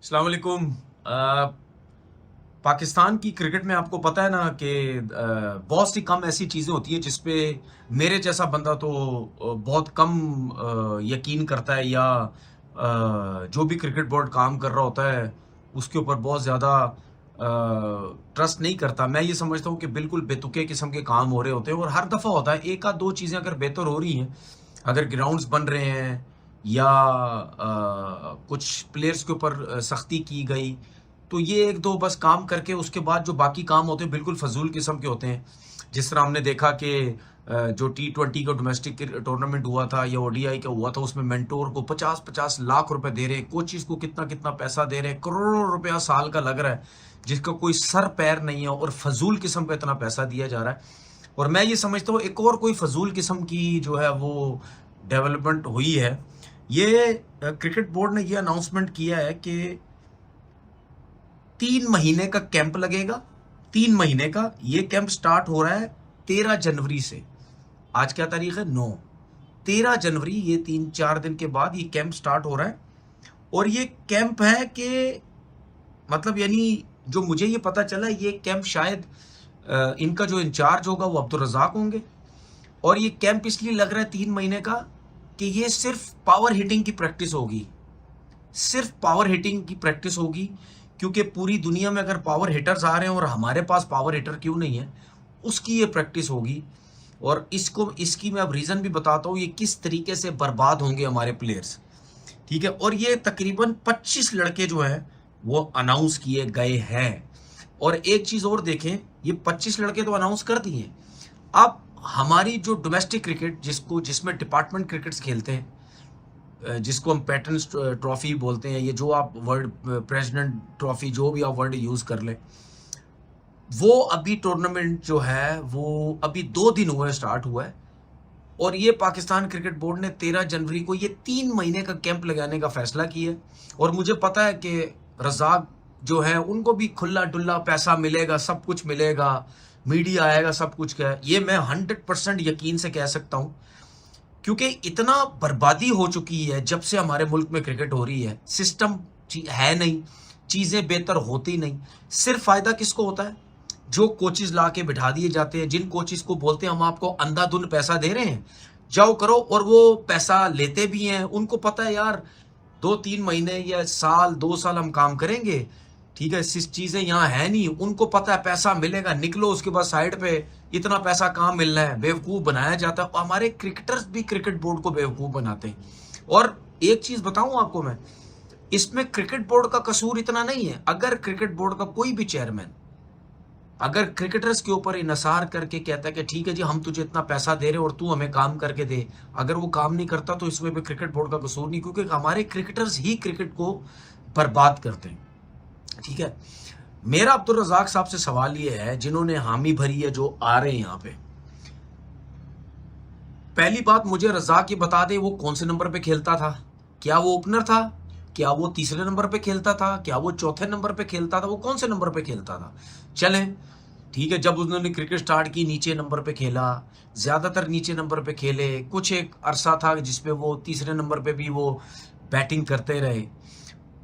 अस्सलाम वालेकुम। पाकिस्तान की क्रिकेट में आपको पता है ना कि बहुत सी कम ऐसी चीज़ें होती हैं जिस पे मेरे जैसा बंदा तो बहुत कम यकीन करता है या जो भी क्रिकेट बोर्ड काम कर रहा होता है उसके ऊपर बहुत ज़्यादा ट्रस्ट नहीं करता। मैं ये समझता हूँ कि बिल्कुल बेतुके किस्म के काम हो रहे होते हैं और हर दफ़ा होता है एक आध दो चीज़ें अगर बेहतर हो रही हैं, अगर ग्राउंड्स बन रहे हैं या कुछ प्लेयर्स के ऊपर सख्ती की गई, तो ये एक दो बस काम करके उसके बाद जो बाकी काम होते हैं बिल्कुल फजूल किस्म के होते हैं। जिस तरह हमने देखा कि जो T20 का डोमेस्टिक टूर्नामेंट हुआ था या ओडीआई का हुआ था, उसमें मेंटोर को 50-50 लाख रुपए दे रहे हैं, कोचिज को कितना कितना पैसा दे रहे हैं, करोड़ों रुपया साल का लग रहा है जिसका कोई सर पैर नहीं है और फजूल किस्म का इतना पैसा दिया जा रहा है। और मैं ये समझता हूँ एक और कोई फजूल किस्म की जो है वो डेवलपमेंट हुई है। ये क्रिकेट बोर्ड ने ये अनाउंसमेंट किया है कि 3 महीने का कैंप लगेगा। 3 महीने का ये कैंप स्टार्ट हो रहा है 13 जनवरी से। आज क्या तारीख है? 9। 13 जनवरी, ये 3-4 दिन के बाद ये कैंप स्टार्ट हो रहा है। और ये कैंप है कि मतलब यानी जो मुझे ये पता चला, ये कैंप शायद इनका जो इंचार्ज होगा वो अब्दुल रज़ाक होंगे। और ये कैंप इसलिए लग रहा है 3 महीने का कि ये सिर्फ पावर हिटिंग की प्रैक्टिस होगी। सिर्फ पावर हिटिंग की प्रैक्टिस होगी, क्योंकि पूरी दुनिया में अगर पावर हिटर्स आ रहे हैं और हमारे पास पावर हिटर क्यों नहीं है, उसकी ये प्रैक्टिस होगी। और इसकी मैं अब रीज़न भी बताता हूँ, ये किस तरीके से बर्बाद होंगे हमारे प्लेयर्स। ठीक है। और ये तकरीबन 25 लड़के जो हैं वो अनाउंस किए गए हैं। और एक चीज़ और देखें, ये 25 लड़के तो अनाउंस कर दिए। अब हमारी जो डोमेस्टिक क्रिकेट जिसमें डिपार्टमेंट क्रिकेट्स खेलते हैं, जिसको हम पैटर्न्स ट्रॉफी बोलते हैं, ये जो आप वर्ल्ड प्रेसिडेंट ट्रॉफी जो भी आप वर्ड यूज़ कर लें, वो अभी टूर्नामेंट जो है वो अभी 2 दिन हुए स्टार्ट हुआ है। और ये पाकिस्तान क्रिकेट बोर्ड ने 13 जनवरी को ये 3 महीने का कैंप लगाने का फैसला किया है। और मुझे पता है कि रज़ाक जो है उनको भी खुला डुल्ला पैसा मिलेगा, सब कुछ मिलेगा, मीडिया आएगा, सब कुछ क्या है, ये मैं 100% यकीन से कह सकता हूँ। क्योंकि इतना बर्बादी हो चुकी है जब से हमारे मुल्क में क्रिकेट हो रही है, सिस्टम है नहीं, चीज़ें बेहतर होती नहीं। सिर्फ फ़ायदा किसको होता है? जो कोचिज ला के बिठा दिए जाते हैं, जिन कोचिज को बोलते हैं हम आपको अंधाधुंध पैसा दे रहे हैं, जाओ करो, और वो पैसा लेते भी हैं। उनको पता है यार 2-3 महीने या साल 2 साल हम काम करेंगे, ठीक है, चीज़ें यहाँ है नहीं, उनको पता है पैसा मिलेगा, निकलो उसके बाद साइड पे इतना पैसा कहाँ मिलना है, बेवकूफ़ बनाया जाता है। और हमारे क्रिकेटर्स भी क्रिकेट बोर्ड को बेवकूफ़ बनाते हैं। और एक चीज़ बताऊँ आपको मैं, इसमें क्रिकेट बोर्ड का कसूर इतना नहीं है। अगर क्रिकेट बोर्ड का कोई भी चेयरमैन अगर क्रिकेटर्स के ऊपर इन्हिसार करके कहता है कि ठीक है जी हम तुझे इतना पैसा दे रहे हैं और तू हमें काम करके दे, अगर वो काम नहीं करता तो इसमें भी क्रिकेट बोर्ड का कसूर नहीं, क्योंकि हमारे क्रिकेटर्स ही क्रिकेट को बर्बाद करते हैं। ठीक है। मेरा अब्दुल रज़ाक साहब से सवाल ये है, जिन्होंने हामी भरी है, जो आ रहे हैं यहाँ पे, पहली बात मुझे रज़ाक ये बता दे वो कौन से नंबर पे खेलता था? क्या वो ओपनर था? क्या वो तीसरे नंबर पे खेलता था? क्या वो चौथे नंबर पे खेलता था? वो कौन से नंबर पे खेलता था? चले ठीक है, जब उन्होंने क्रिकेट स्टार्ट की नीचे नंबर पे खेला, ज़्यादातर नीचे नंबर पे खेले। कुछ एक अरसा था जिसपे वो तीसरे नंबर पे भी वो बैटिंग करते रहे।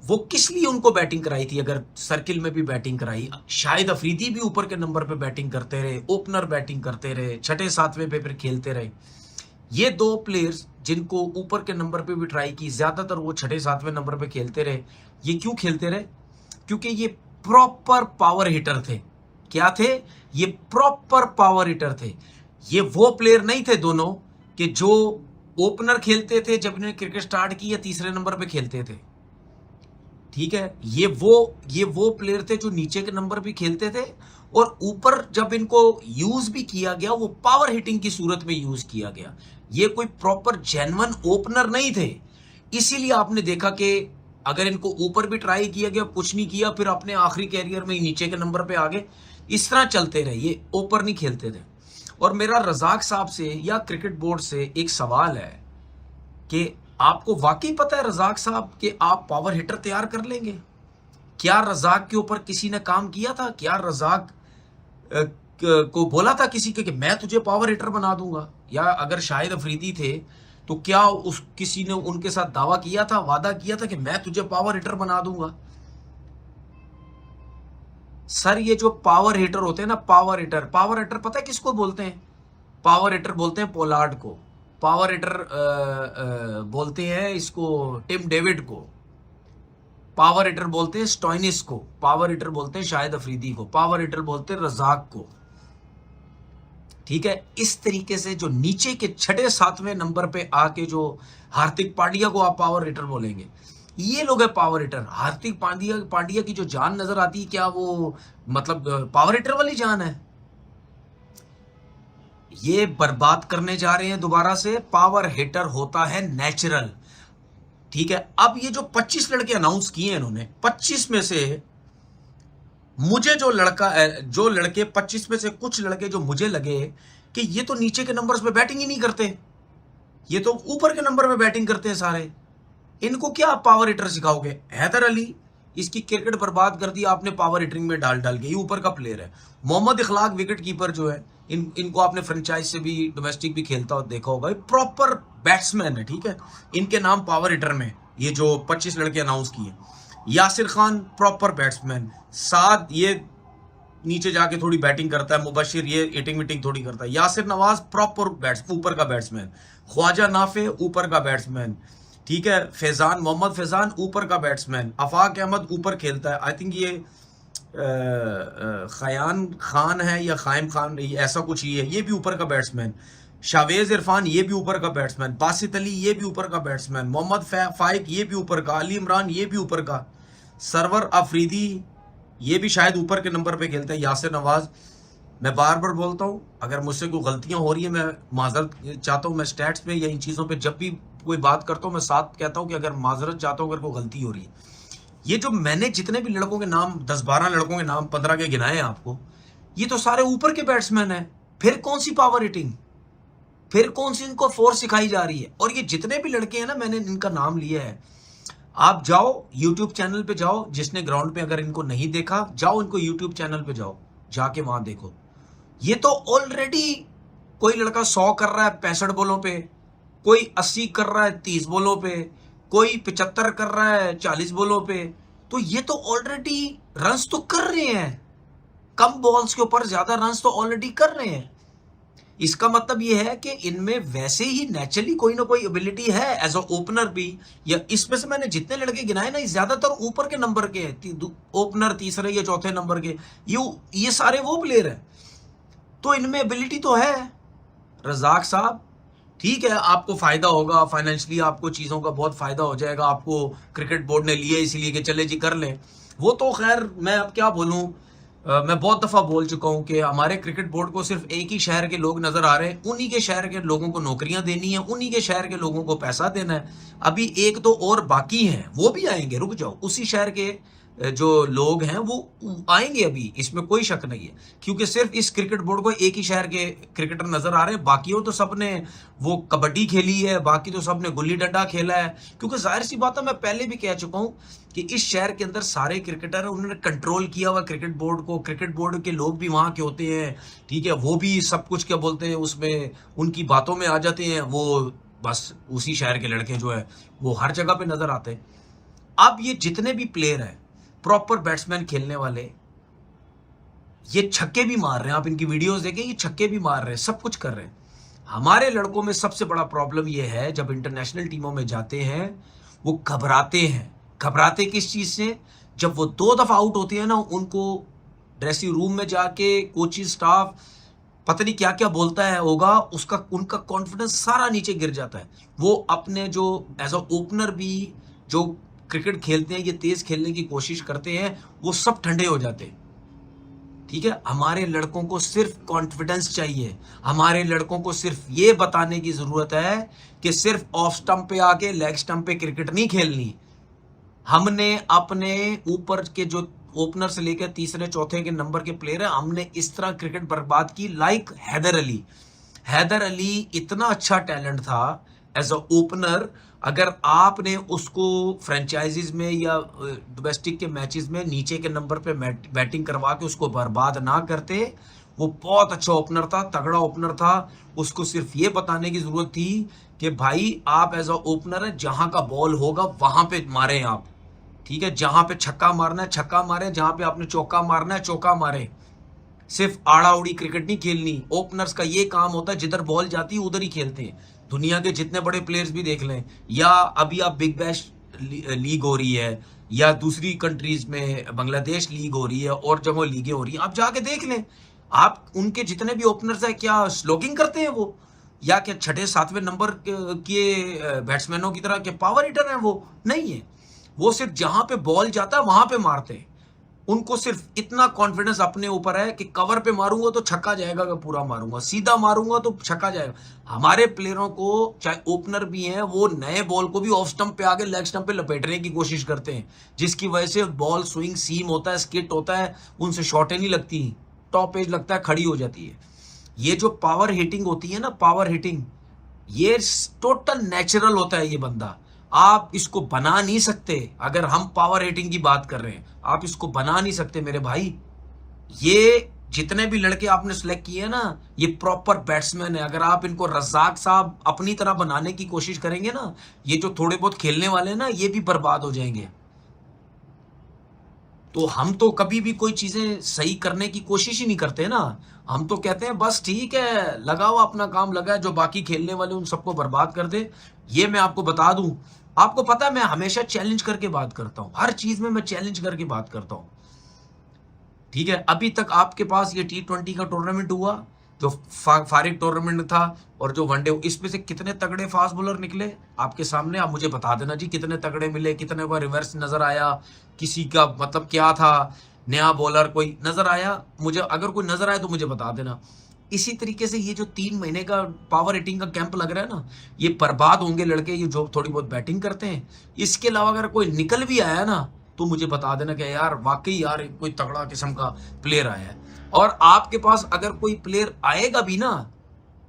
वो किस लिए उनको बैटिंग कराई थी? अगर सर्किल में भी बैटिंग कराई, शाहिद अफरीदी भी ऊपर के नंबर पे बैटिंग करते रहे, ओपनर बैटिंग करते रहे, छठे सातवें पे फिर खेलते रहे। ये दो प्लेयर्स जिनको ऊपर के नंबर पे भी ट्राई की, ज्यादातर वो छठे सातवें नंबर पे खेलते रहे। ये क्यों खेलते रहे? क्योंकि ये प्रॉपर पावर हिटर थे। क्या थे? ये प्रॉपर पावर हिटर थे। ये वो प्लेयर नहीं थे दोनों कि जो ओपनर खेलते थे जब इन्होंने क्रिकेट स्टार्ट की, या तीसरे नंबर पे खेलते थे। ठीक है, ये वो प्लेयर थे जो नीचे के नंबर भी खेलते थे, और ऊपर जब इनको यूज भी किया गया वो पावर हिटिंग की सूरत में यूज किया गया। ये कोई प्रॉपर जेन्युइन ओपनर नहीं थे। इसीलिए आपने देखा कि अगर इनको ऊपर भी ट्राई किया गया, कुछ नहीं किया, फिर अपने आखिरी कैरियर में नीचे के नंबर पे आ गए। इस तरह चलते रहे, ये ऊपर नहीं खेलते थे। और मेरा रज़ाक साहब से या क्रिकेट बोर्ड से एक सवाल है कि आपको वाकई पता है रज़ाक साहब कि आप पावर हिटर तैयार कर लेंगे? क्या रज़ाक के ऊपर किसी ने काम किया था? क्या रज़ाक को बोला था किसी के कि मैं तुझे पावर हिटर बना दूंगा? या अगर शाहिद अफरीदी थे तो क्या उस किसी ने उनके साथ दावा किया था, वादा किया था कि मैं तुझे पावर हिटर बना दूंगा? सर ये जो पावर हिटर होते हैं ना, पावर हिटर पता है किसको बोलते हैं? पावर हिटर बोलते हैं पोलार्ड को, पावर हिटर बोलते हैं इसको टिम डेविड को, पावर हिटर बोलते हैं स्टोइनिस को, पावर हिटर बोलते हैं शाहिद अफरीदी को, पावर हिटर बोलते हैं रजाक को। ठीक है, इस तरीके से जो नीचे के 6-7वें नंबर पे आके जो हार्दिक पांड्या को आप पावर हिटर बोलेंगे, ये लोग है पावर हिटर। हार्दिक पांड्या की जो जान नजर आती है, क्या वो मतलब पावर हिटर वाली जान है? ये बर्बाद करने जा रहे हैं दोबारा से। पावर हिटर होता है नेचुरल। ठीक है, अब ये जो 25 लड़के अनाउंस किए हैं इन्होंने, 25 में से मुझे जो लड़के 25 में से कुछ लड़के जो मुझे लगे कि ये तो नीचे के नंबर्स पे बैटिंग ही नहीं करते, ये तो ऊपर के नंबर पे बैटिंग करते हैं सारे, इनको क्या आप पावर हिटर सिखाओगे? हैदर अली, इसकी क्रिकेट बर्बाद कर दी आपने पावर हिटरिंग में डाल के, ये ऊपर का प्लेयर है। मोहम्मद इखलाक विकेट कीपर जो है, इनको आपने फ्रेंचाइज से भी डोमेस्टिक भी खेलता हो देखा होगा, प्रॉपर बैट्समैन है। ठीक है, इनके नाम पावर हिटर में ये जो 25 लड़के अनाउंस किए। यासिर खान प्रॉपर बैट्समैन, साद ये नीचे जाके थोड़ी बैटिंग करता है, मुबशिर ये हिटिंग विटिंग थोड़ी करता है, यासिर नवाज प्रॉपर ऊपर का बैट्समैन, ख्वाजा नाफे ऊपर का बैट्समैन। ठीक है, फैजान, मोहम्मद फैजान ऊपर का बैट्समैन, आफाक अहमद ऊपर खेलता है, आई थिंक ये खयान खान है या खाइम खान, ऐसा कुछ ही है, ये भी ऊपर का बैट्समैन। शावेज इरफान ये भी ऊपर का बैट्समैन, बासित अली ये भी ऊपर का बैट्समैन, मोहम्मद फाइक ये भी ऊपर का, अली इमरान ये भी ऊपर का, सरवर अफरीदी ये भी शायद ऊपर के नंबर पे खेलते हैं, यासिर नवाज। मैं बार बार बोलता हूँ, अगर मुझसे कोई गलतियां हो रही है मैं माजरत चाहता हूँ। मैं स्टैट्स पे या इन चीज़ों पे जब भी कोई बात करता हूँ मैं साथ कहता हूँ कि अगर माजरत चाहता हूँ अगर कोई गलती हो रही है। ये जो मैंने जितने भी लड़कों के नाम 10-12 लड़कों के नाम 15 के गिनाए हैं आपको, ये तो सारे ऊपर के बैट्समैन हैं। फिर कौन सी पावर हिटिंग, फिर कौन सी इनको फोर्स सिखाई जा रही है? और ये जितने भी लड़के हैं ना, मैंने इनका नाम लिया है, आप जाओ YouTube चैनल पे जाओ, जिसने ग्राउंड पे अगर इनको नहीं देखा जाओ, इनको YouTube चैनल पे जाओ, जाके वहां देखो। ये तो ऑलरेडी कोई लड़का 100 कर रहा है 65 बॉलों पे, कोई 80 कर रहा है 30 बॉलों पे, कोई 75 कर रहा है 40 बॉलों पे। तो ये तो ऑलरेडी रन्स तो कर रहे हैं, कम बॉल्स के ऊपर ज्यादा रन्स तो ऑलरेडी कर रहे हैं। इसका मतलब ये है कि इनमें वैसे ही नेचुरली कोई ना कोई एबिलिटी है एज अ ओपनर भी। या इसमें से मैंने जितने लड़के गिनाए ना, ज्यादातर ऊपर के नंबर के हैं, ओपनर तीसरे या चौथे नंबर के, ये सारे वो प्लेयर हैं। तो इनमें एबिलिटी तो है। रजाक साहब, ठीक है, आपको फायदा होगा फाइनेंशियली, आपको चीजों का बहुत फायदा हो जाएगा, आपको क्रिकेट बोर्ड ने लिए इसलिए कि चले जी कर लें, वो तो खैर मैं अब क्या बोलूं। मैं बहुत दफा बोल चुका हूं कि हमारे क्रिकेट बोर्ड को सिर्फ एक ही शहर के लोग नजर आ रहे हैं, उन्हीं के शहर के लोगों को नौकरियां देनी है, उन्हीं के शहर के लोगों को पैसा देना है। अभी 1-2 और बाकी हैं, वो भी आएंगे, रुक जाओ। उसी शहर के जो लोग हैं वो आएंगे अभी, इसमें कोई शक नहीं है, क्योंकि सिर्फ इस क्रिकेट बोर्ड को एक ही शहर के क्रिकेटर नजर आ रहे हैं। बाकियों तो सबने वो कबड्डी खेली है, बाकी तो सबने गुल्ली डंडा खेला है। क्योंकि जाहिर सी बात है, मैं पहले भी कह चुका हूं कि इस शहर के अंदर सारे क्रिकेटर उन्होंने कंट्रोल किया हुआ क्रिकेट बोर्ड को, क्रिकेट बोर्ड के लोग भी वहां के होते हैं। ठीक है, वो भी सब कुछ क्या बोलते हैं उसमें उनकी बातों में आ जाते हैं। वो बस उसी शहर के लड़के जो है वो हर जगह पे नजर आते हैं। अब ये जितने भी प्लेयर हैं प्रॉपर बैट्समैन खेलने वाले, ये छक्के भी मार रहे हैं, आप इनकी वीडियोस देखें, ये छक्के भी मार रहे हैं, सब कुछ कर रहे हैं। हमारे लड़कों में सबसे बड़ा प्रॉब्लम ये है, जब इंटरनेशनल टीमों में जाते हैं वो घबराते हैं। घबराते किस चीज से? जब वो 2 दफा आउट होते हैं ना, उनको ड्रेसिंग रूम में जाके कोचिंग स्टाफ पता नहीं क्या क्या बोलता है होगा, उसका उनका कॉन्फिडेंस सारा नीचे गिर जाता है। वो अपने जो एज अ ओपनर भी जो क्रिकेट खेलते हैं, ये तेज खेलने की कोशिश करते हैं, वो सब ठंडे हो जाते हैं। ठीक है, हमारे लड़कों को सिर्फ कॉन्फिडेंस चाहिए। हमारे लड़कों को सिर्फ ये बताने की जरूरत है कि सिर्फ ऑफ स्टंप पे आके लेग स्टंप पे क्रिकेट नहीं खेलनी। हमने अपने ऊपर के जो ओपनर से लेकर तीसरे चौथे के नंबर के प्लेयर है, हमने इस तरह क्रिकेट बर्बाद की। लाइक हैदर अली, हैदर अली इतना अच्छा टैलेंट था एज अ ओपनर। अगर आपने उसको फ्रेंचाइजीज में या डोमेस्टिक के मैचेस में नीचे के नंबर पे बैटिंग करवा के उसको बर्बाद ना करते, वो बहुत अच्छा ओपनर था, तगड़ा ओपनर था। उसको सिर्फ ये बताने की जरूरत थी कि भाई आप एज अ ओपनर है, जहां का बॉल होगा वहां पे मारें आप। ठीक है, जहां पे छक्का मारना है छक्का मारे, जहां पे आपने चौका मारना है चौका मारे। सिर्फ आड़ा उड़ी क्रिकेट नहीं खेलनी। ओपनर्स का ये काम होता है, जिधर बॉल जाती है उधर ही खेलते हैं। दुनिया के जितने बड़े प्लेयर्स भी देख लें, या अभी आप बिग बैश लीग हो रही है, या दूसरी कंट्रीज में बांग्लादेश लीग हो रही है और जगह लीगें हो रही हैं, आप जाके देख लें। आप उनके जितने भी ओपनर्स है, क्या स्लोगिंग करते हैं वो, या क्या छठे सातवें नंबर के बैट्समैनों की तरह के पावर हिटर हैं? वो नहीं है। वो सिर्फ जहां पे बॉल जाता है वहां पे मारते हैं। उनको सिर्फ इतना कॉन्फिडेंस अपने ऊपर है कि कवर पे मारूंगा तो छक्का जाएगा, अगर पूरा मारूंगा, सीधा मारूंगा तो छक्का जाएगा। हमारे प्लेयरों को, चाहे ओपनर भी हैं, वो नए बॉल को भी ऑफ स्टंप पे आगे लेग स्टंप पे लपेटने की कोशिश करते हैं, जिसकी वजह से बॉल स्विंग सीम होता है, स्किट होता है, उनसे शॉटें नहीं लगती, टॉप एज लगता है, खड़ी हो जाती है। ये जो पावर हिटिंग होती है ना, पावर हिटिंग, ये टोटल नेचुरल होता है। ये बंदा, आप इसको बना नहीं सकते। अगर हम पावर हिटिंग की बात कर रहे हैं, आप इसको बना नहीं सकते मेरे भाई। ये जितने भी लड़के आपने सिलेक्ट किए ना, ये प्रॉपर बैट्समैन है। अगर आप इनको रज़ाक साहब अपनी तरह बनाने की कोशिश करेंगे ना, ये जो थोड़े बहुत खेलने वाले हैं ना, ये भी बर्बाद हो जाएंगे। तो हम तो कभी भी कोई चीजें सही करने की कोशिश ही नहीं करते ना। हम तो कहते हैं बस ठीक है, लगाओ अपना काम लगा है, जो बाकी खेलने वाले उन सबको बर्बाद कर दे। ये मैं आपको बता दूं, आपको पता है मैं हमेशा चैलेंज करके बात करता हूं, हर चीज में मैं चैलेंज करके बात करता हूं। ठीक है, अभी तक आपके पास ये T20 का टूर्नामेंट हुआ, जो फारिग टूर्नामेंट था, और जो वनडे, इसमें से कितने तगड़े फास्ट बॉलर निकले आपके सामने? आप मुझे बता देना जी, कितने तगड़े मिले, कितने का रिवर्स नजर आया, किसी का मतलब क्या था, नया बॉलर कोई नजर आया? मुझे अगर कोई नजर आया तो मुझे बता देना। इसी तरीके से ये जो 3 महीने का पावर हिटिंग का कैंप लग रहा है ना, ये बर्बाद होंगे लड़के, ये जो थोड़ी बहुत बैटिंग करते हैं। इसके अलावा अगर कोई निकल भी आया ना, तो मुझे बता देना कि यार वाकई यार कोई तगड़ा किस्म का प्लेयर आया है। और आपके पास अगर कोई प्लेयर आएगा भी ना,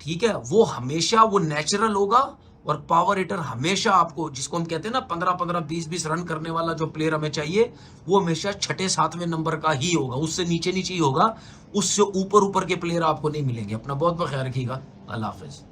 ठीक है, वो हमेशा वो नेचुरल होगा। और पावर हिटर हमेशा आपको, जिसको हम कहते हैं ना 15-15 20-20 रन करने वाला जो प्लेयर हमें चाहिए, वो हमेशा छठे सातवें नंबर का ही होगा, उससे नीचे नीचे ही होगा। उससे ऊपर ऊपर के प्लेयर आपको नहीं मिलेंगे। अपना बहुत बहुत ख्याल रखिएगा। अल्लाह हाफिज।